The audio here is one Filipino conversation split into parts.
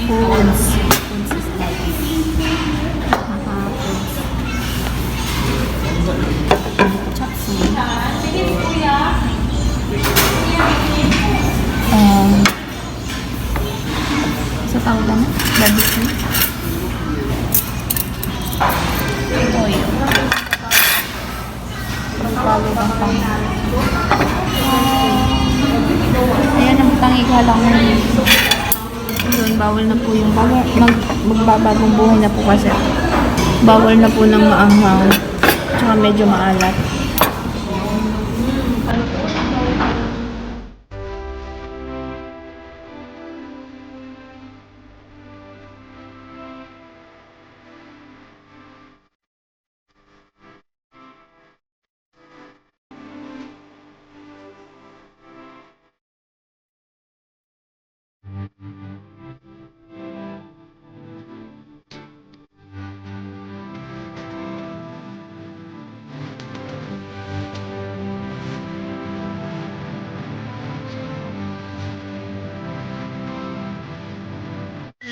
Foods. Foods is like foods. Chop suey. Sa tawag na? Barbecue. Toyo. Palo ng pang. Ayan ang pangighalang mo. Yun, bawal na po yung magbabagong buhay na po kasi. Bawal na po ng maanghang. Tsaka medyo maalat.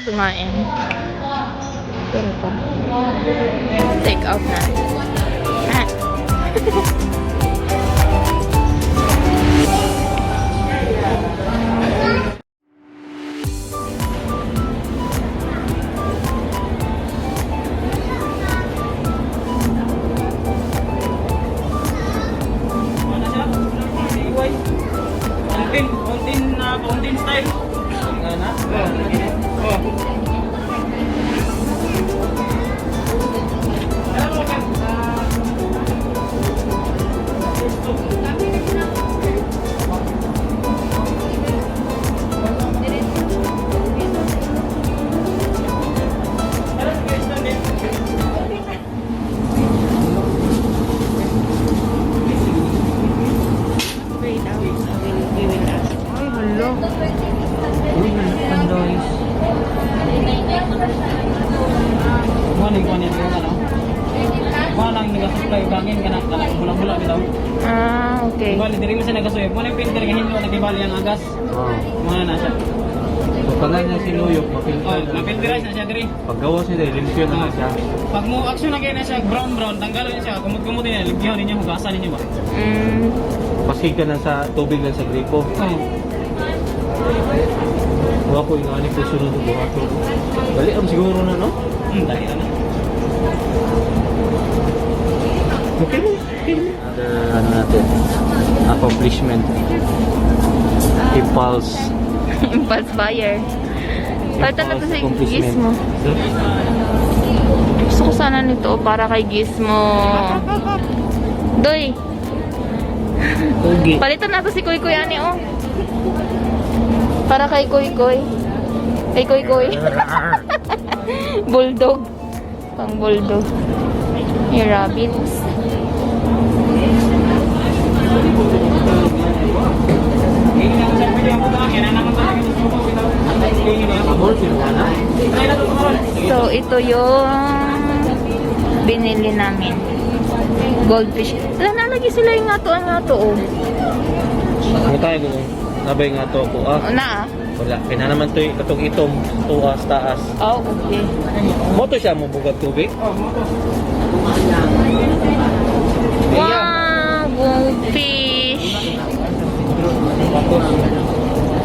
Kumain. Pero pa. Take out na. Fountain style. Ah, okay. Bali, diri mo siya nagasuyo. Muna yung pinter, hindi mo nagibali ang agas. Muna na siya. So, pala niya sinuyok, Mapilterize na siya diri. Paggawa siya, limpyo na siya. Pag mo action na kayo na siya, brown, tanggalin niya siya. Kumut-kumut niya, limpyahan ninyo, hugasan ninyo ba? Pasig ka na sa tubig lang sa gripo. Huwag ko yung anik ko sunod ng buhato. Bali, siguro na, no? Dali na. Okay mo. Ano natin? Accomplishment. Impulse. Impulse buyer. Palitan na to si Gizmo. Gusto ko sana nito para kay Gizmo. Doy. Palitan na to si Koy Koy ani oh. Para kay Koy Koy. Kay Koy Koy. Bulldog. Pang bulldog. Yung rabbits. So, ito yung binili namin. Goldfish. Wala, nalagi sila yung nga to, oh. Ano tayo kung nabay nga to ako, Na, Wala. Kaya naman to yung katong itong tuas, taas. oh, okay. Moto siya mo bugat tubig? Wow, goldfish.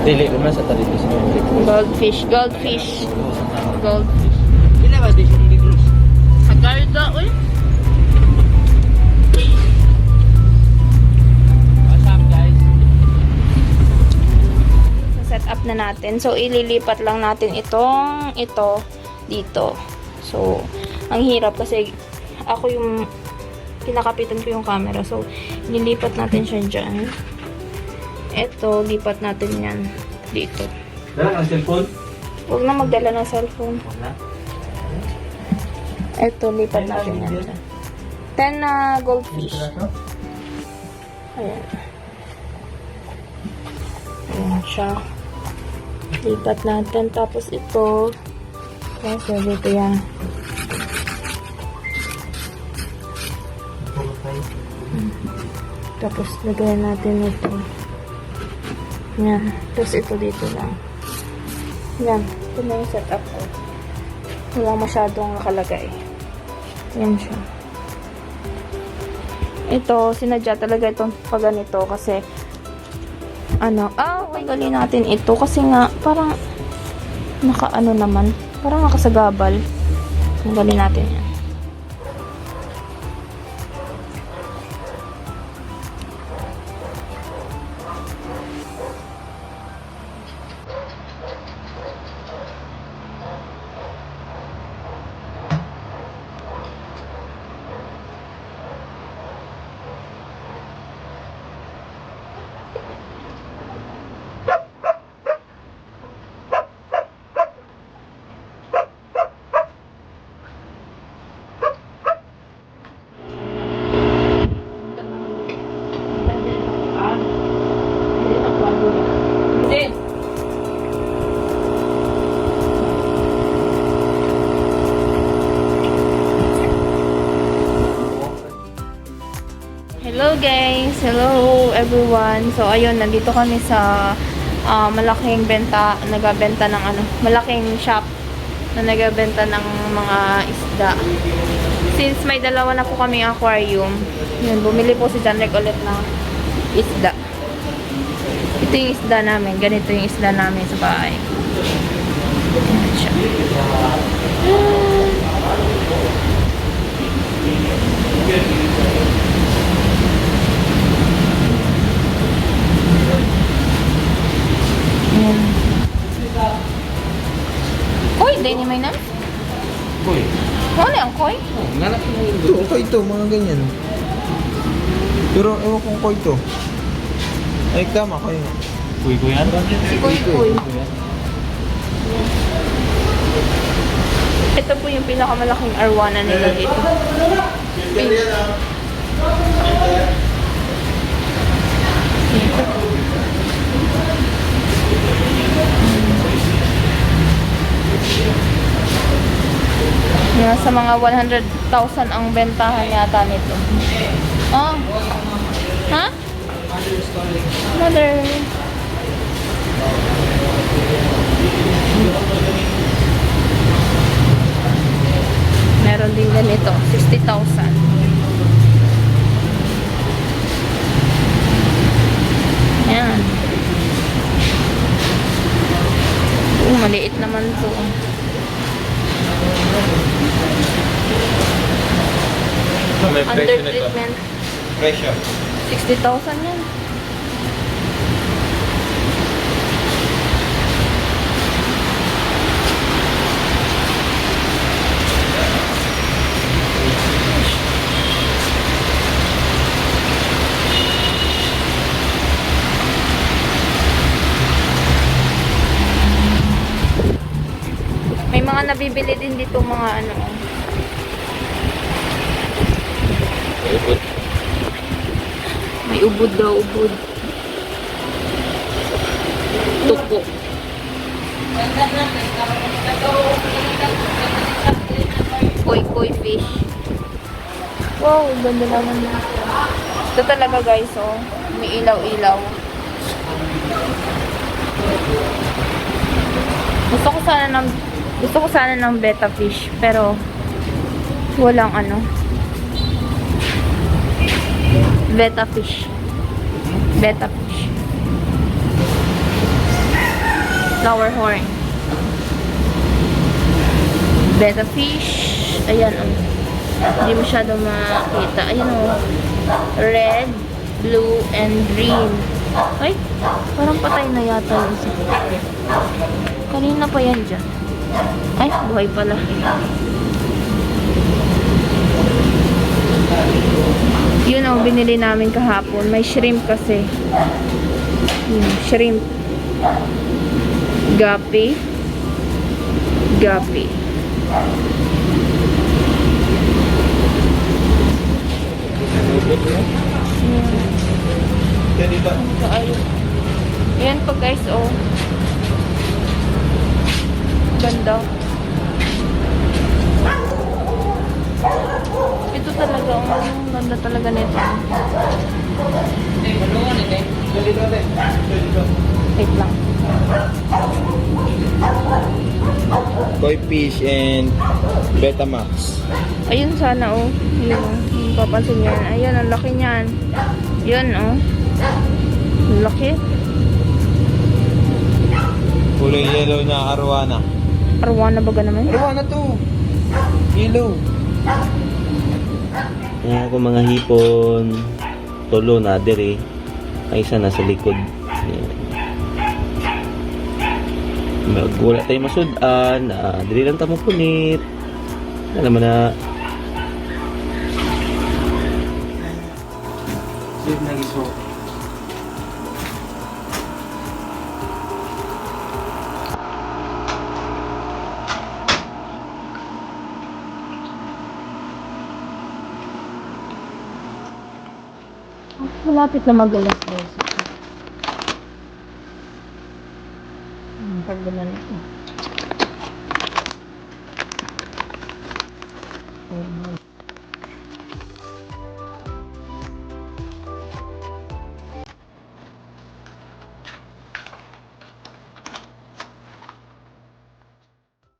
Dili, naman sa talito sa tubig. Goldfish. Goldfish. Kila ba di siya ligros? Agarda, uy. What's up, guys? Set up na natin. So, ililipat lang natin ito dito. So, ang hirap kasi ako yung kinakapitan ko yung camera. So, nilipat natin siya dyan. Ito, lipat natin yan dito. Dala ang cellphone? Huwag na magdala ng cellphone. Wala. Ito, lipat natin yan dyan. 10 na goldfish. Ayan. Ayan siya. Lipat natin. Tapos ito. Kasi dito yan. Tapos lagyan natin ito. Yan. Tapos ito dito lang. Yan. Ito na yung setup ko. Wala masyadong nakalagay. Yan siya. Ito, sinadya talaga itong paganito kasi tanggalin natin ito kasi nga parang naman. Parang nakasagabal. Tanggalin natin yan. Hello guys! Hello everyone! So ayun, nandito kami sa malaking nagbebenta ng malaking shop na nagbebenta ng mga isda. Since may dalawa na po kami aquarium, yun, bumili po si John Rick ulit ng isda. Ito yung isda namin. Ganito yung isda namin sa bahay. Ayan siya. Koy, din yung may na? Uy. Ano yung koy? Nganak mo yun. Ito, okay ito, mga ganyan. Pero ewan kong ko ito. Ay, tama ko yun. Uy, ko yan? Si Koy Koy. Ito po yung pinakamalaking arwana nila dito. Nasa mga 100,000 ang bentahan yata nito. Oh. Ha? Mother. Meron din ganito, 60,000. Yan. Maliit naman to. May Under presyo nito. treatment, Presyo. 60,000 yan. May mga nabibili din dito mga may ubod daw, ubod. Tuko. Koi fish. Wow, ganda naman. Ito talaga guys, oh. May ilaw-ilaw. Gusto ko sana ng betta fish, pero walang betta fish. Betta fish. Flower horn. Betta fish. Ayan, hindi masyado makita. Ayan, red, blue, and green. Ay, parang patay na yata yung isa. Kanina pa yan dyan. Ay, buhay pala. Yun binili namin kahapon. May shrimp kasi. Shrimp. Gapi. Gapi. Yan dito. Ayan pa guys, oh. Ganda. Ito talaga, ang ganda talaga nito. Wait lang. Koi fish and Betamax. Ayun sana oh. Ayun oh. Yung papansin niyan. Ayun, ang laki niyan. Yun oh. Ang laki. Kulay yellow na arwana. Arwana baga naman. Arwana to. Yellow. Ayan ako mga hipon. Tulo na diri. Ay isa nasa likod. Ayan. Wala tayo masudan. Dili lang tamo punit. Alam mo na. Save na iso. Malapit na mag-alas 12. Pag ganun ito. Oh,